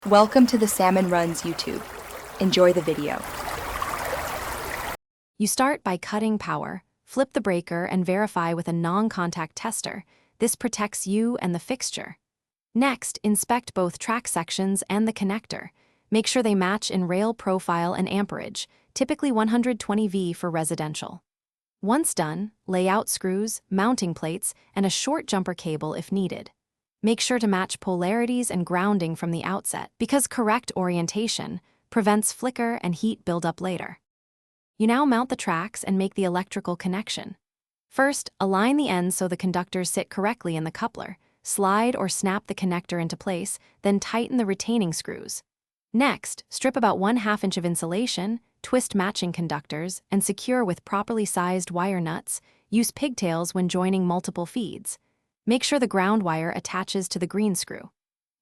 Welcome to the Salmon Runs YouTube. Enjoy the video. You start by cutting power, flip the breaker and verify with a non-contact tester. This protects you and the fixture. Next, inspect both track sections and the connector. Make sure they match in rail profile and amperage, typically 120V for residential. Once done, lay out screws, mounting plates, and a short jumper cable if needed. Make sure to match polarities and grounding from the outset, because correct orientation prevents flicker and heat buildup later. You now mount the tracks and make the electrical connection. First, align the ends so the conductors sit correctly in the coupler. Slide or snap the connector into place, then tighten the retaining screws. Next, strip about 1/2 inch of insulation, twist matching conductors, and secure with properly sized wire nuts. Use pigtails when joining multiple feeds. Make sure the ground wire attaches to the green screw.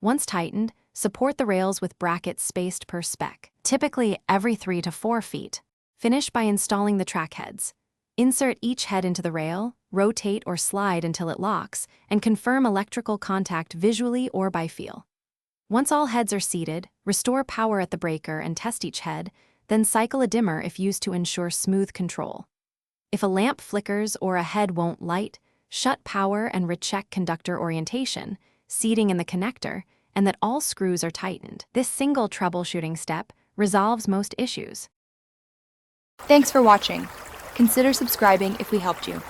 Once tightened, support the rails with brackets spaced per spec, typically every 3 to 4 feet. Finish by installing the track heads. Insert each head into the rail, rotate or slide until it locks, and confirm electrical contact visually or by feel. Once all heads are seated, restore power at the breaker and test each head, then cycle a dimmer if used to ensure smooth control. If a lamp flickers or a head won't light, shut power and recheck conductor orientation, seating in the connector, and that all screws are tightened. This single troubleshooting step resolves most issues. Thanks for watching. Consider subscribing if we helped you.